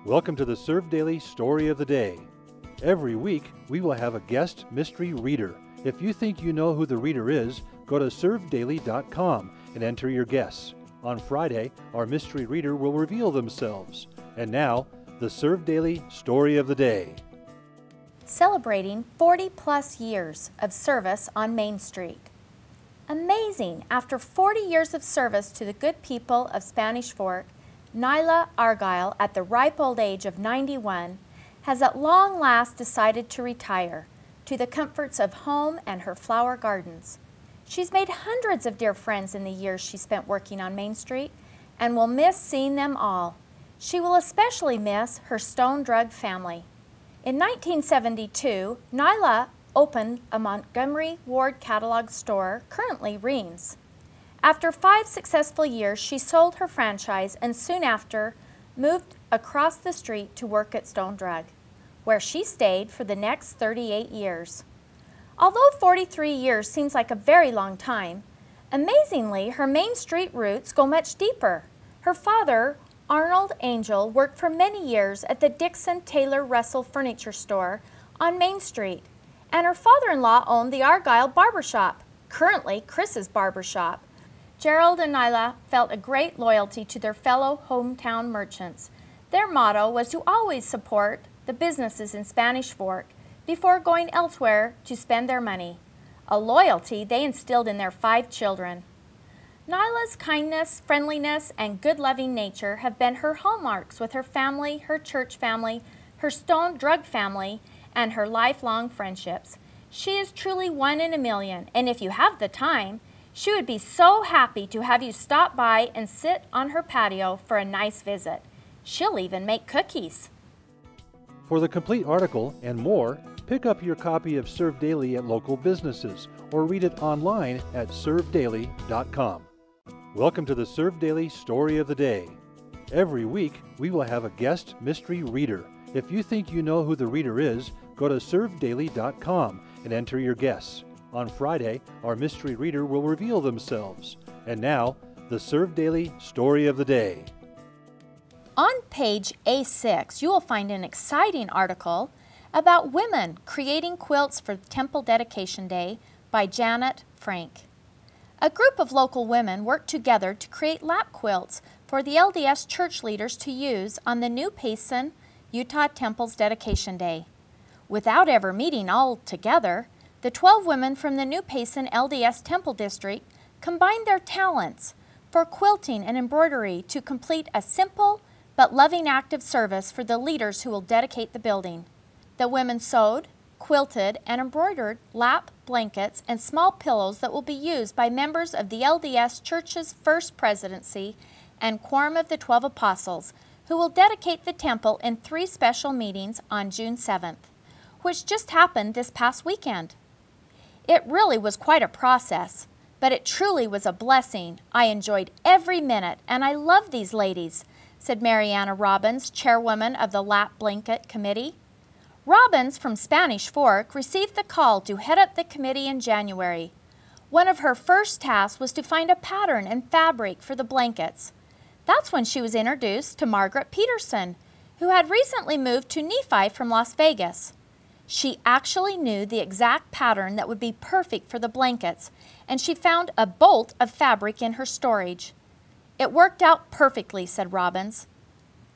Welcome to the Serve Daily Story of the Day. Every week, we will have a guest mystery reader. If you think you know who the reader is, go to servedaily.com and enter your guess. On Friday, our mystery reader will reveal themselves. And now, the Serve Daily Story of the Day. Celebrating 40-plus years of service on Main Street. Amazing! After 40 years of service to the good people of Spanish Fork, Nyla Argyle, at the ripe old age of 91, has at long last decided to retire to the comforts of home and her flower gardens. She's made hundreds of dear friends in the years she spent working on Main Street and will miss seeing them all. She will especially miss her Stone Drug family. In 1972, Nyla opened a Montgomery Ward catalog store, currently Reams. After 5 successful years, she sold her franchise and soon after moved across the street to work at Stone Drug, where she stayed for the next 38 years. Although 43 years seems like a very long time, amazingly, her Main Street roots go much deeper. Her father, Arnold Angel, worked for many years at the Dixon Taylor Russell Furniture Store on Main Street, and her father-in-law owned the Argyle Barbershop, currently Chris's Barbershop. Gerald and Nyla felt a great loyalty to their fellow hometown merchants. Their motto was to always support the businesses in Spanish Fork before going elsewhere to spend their money, a loyalty they instilled in their 5 children. Nyla's kindness, friendliness, and good-loving nature have been her hallmarks with her family, her church family, her Stone Drug family, and her lifelong friendships. She is truly one in a million, and if you have the time, she would be so happy to have you stop by and sit on her patio for a nice visit. She'll even make cookies. For the complete article and more, pick up your copy of Serve Daily at local businesses or read it online at servedaily.com. Welcome to the Serve Daily Story of the Day. Every week, we will have a guest mystery reader. If you think you know who the reader is, go to servedaily.com and enter your guess. On Friday, our mystery reader will reveal themselves. And now, the Serve Daily Story of the Day. On page A6, you will find an exciting article about women creating quilts for Temple Dedication Day by Janet Frank. A group of local women worked together to create lap quilts for the LDS church leaders to use on the New Payson, Utah Temple's Dedication Day. Without ever meeting all together, the 12 women from the New Payson LDS Temple District combined their talents for quilting and embroidery to complete a simple but loving act of service for the leaders who will dedicate the building. The women sewed, quilted, and embroidered lap blankets and small pillows that will be used by members of the LDS Church's First Presidency and Quorum of the 12 Apostles, who will dedicate the temple in 3 special meetings on June 7th, which just happened this past weekend. It really was quite a process, but it truly was a blessing. I enjoyed every minute, and I love these ladies, said Mariana Robbins, chairwoman of the Lap Blanket Committee. Robbins from Spanish Fork received the call to head up the committee in January. One of her first tasks was to find a pattern and fabric for the blankets. That's when she was introduced to Margaret Peterson, who had recently moved to Nephi from Las Vegas. She actually knew the exact pattern that would be perfect for the blankets, and she found a bolt of fabric in her storage. It worked out perfectly, said Robbins.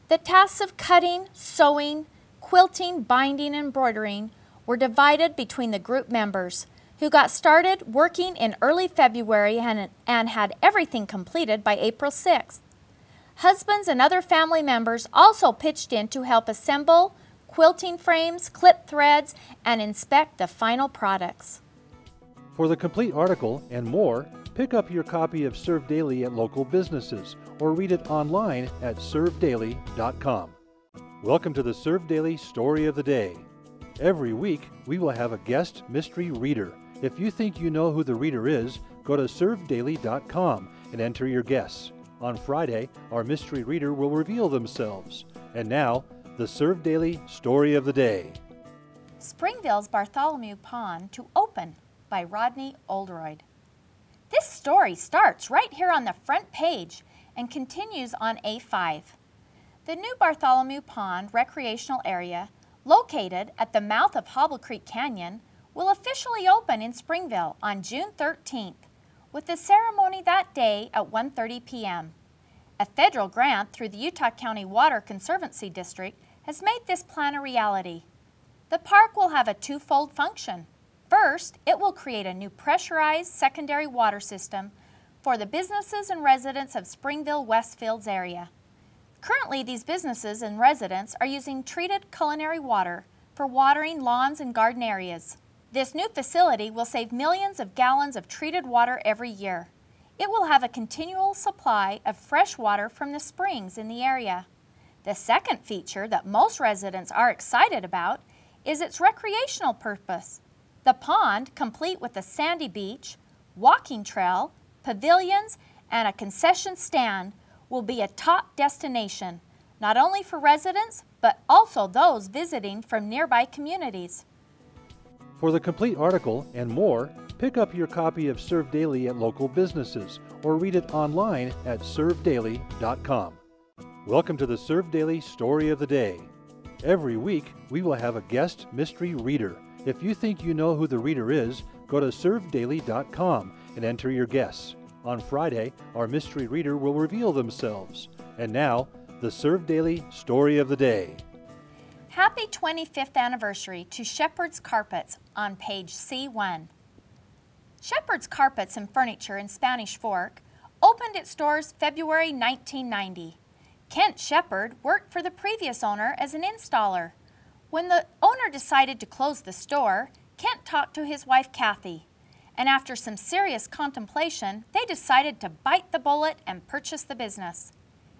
The tasks of cutting, sewing, quilting, binding, and embroidering were divided between the group members, who got started working in early February and had everything completed by April 6th. Husbands and other family members also pitched in to help assemble quilting frames, clip threads, and inspect the final products. For the complete article and more, pick up your copy of Serve Daily at local businesses or read it online at servedaily.com. Welcome to the Serve Daily Story of the Day. Every week, we will have a guest mystery reader. If you think you know who the reader is, go to servedaily.com and enter your guess. On Friday, our mystery reader will reveal themselves. And now, the Serve Daily Story of the Day. Springville's Bartholomew Pond to Open by Rodney Oldroyd. This story starts right here on the front page and continues on A5. The new Bartholomew Pond recreational area, located at the mouth of Hobble Creek Canyon, will officially open in Springville on June 13th, with the ceremony that day at 1:30 p.m. A federal grant through the Utah County Water Conservancy District has made this plan a reality. The park will have a twofold function. First, it will create a new pressurized secondary water system for the businesses and residents of Springville Westfields area. Currently, these businesses and residents are using treated culinary water for watering lawns and garden areas. This new facility will save millions of gallons of treated water every year. It will have a continual supply of fresh water from the springs in the area. The second feature that most residents are excited about is its recreational purpose. The pond, complete with a sandy beach, walking trail, pavilions, and a concession stand, will be a top destination, not only for residents, but also those visiting from nearby communities. For the complete article and more, pick up your copy of Serve Daily at local businesses or read it online at servedaily.com. Welcome to the Serve Daily Story of the Day. Every week, we will have a guest mystery reader. If you think you know who the reader is, go to servedaily.com and enter your guess. On Friday, our mystery reader will reveal themselves. And now, the Serve Daily Story of the Day. Happy 25th anniversary to Shepherd's Carpets on page C1. Shepherd's Carpets and Furniture in Spanish Fork opened its doors February 1990. Kent Shepherd worked for the previous owner as an installer. When the owner decided to close the store, Kent talked to his wife Kathy, and after some serious contemplation, they decided to bite the bullet and purchase the business.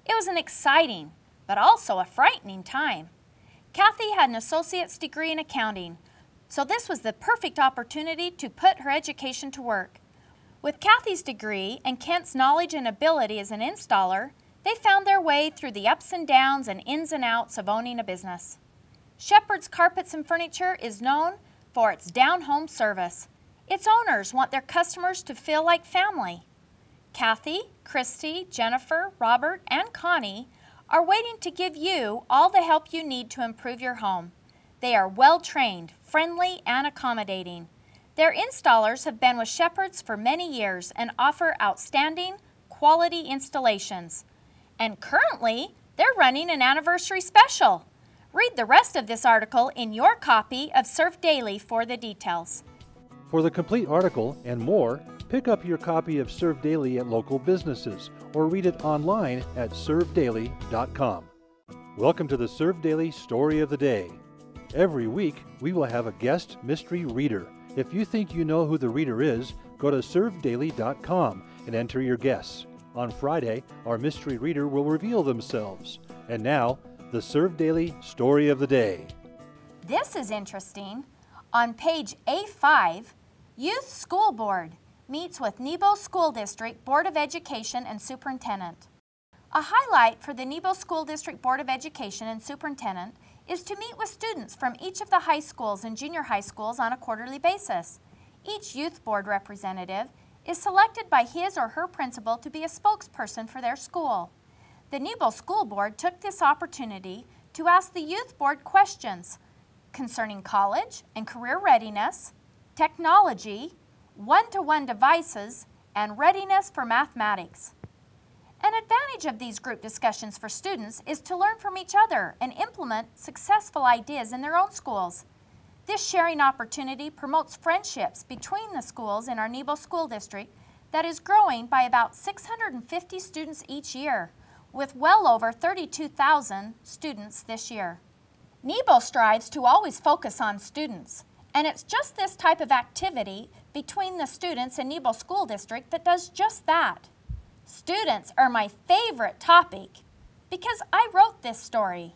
It was an exciting, but also a frightening time. Kathy had an associate's degree in accounting, so this was the perfect opportunity to put her education to work. With Kathy's degree and Kent's knowledge and ability as an installer, they found their way through the ups and downs and ins and outs of owning a business. Shepherd's Carpets and Furniture is known for its down-home service. Its owners want their customers to feel like family. Kathy, Christy, Jennifer, Robert, and Connie are waiting to give you all the help you need to improve your home. They are well-trained, friendly, and accommodating. Their installers have been with Shepherd's for many years and offer outstanding, quality installations. And currently, they're running an anniversary special. Read the rest of this article in your copy of Serve Daily for the details. For the complete article and more, pick up your copy of Serve Daily at local businesses or read it online at servedaily.com. Welcome to the Serve Daily Story of the Day. Every week, we will have a guest mystery reader. If you think you know who the reader is, go to servedaily.com and enter your guess. On Friday, our mystery reader will reveal themselves. And now, the Serve Daily Story of the Day. This is interesting. On page A5, Youth School Board meets with Nebo School District Board of Education and Superintendent. A highlight for the Nebo School District Board of Education and Superintendent is to meet with students from each of the high schools and junior high schools on a quarterly basis. Each youth board representative is selected by his or her principal to be a spokesperson for their school. The Nebo School Board took this opportunity to ask the youth board questions concerning college and career readiness, technology, one-to-one devices, and readiness for mathematics. An advantage of these group discussions for students is to learn from each other and implement successful ideas in their own schools. This sharing opportunity promotes friendships between the schools in our Nebo School District that is growing by about 650 students each year, with well over 32,000 students this year. Nebo strives to always focus on students, and it's just this type of activity between the students in Nebo School District that does just that. Students are my favorite topic because I wrote this story.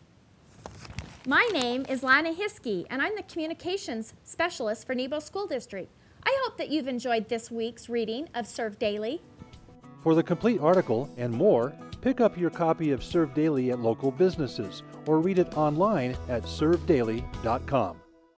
My name is Lana Hiskey, and I'm the Communications Specialist for Nebo School District. I hope that you've enjoyed this week's reading of Serve Daily. For the complete article and more, pick up your copy of Serve Daily at local businesses or read it online at servedaily.com.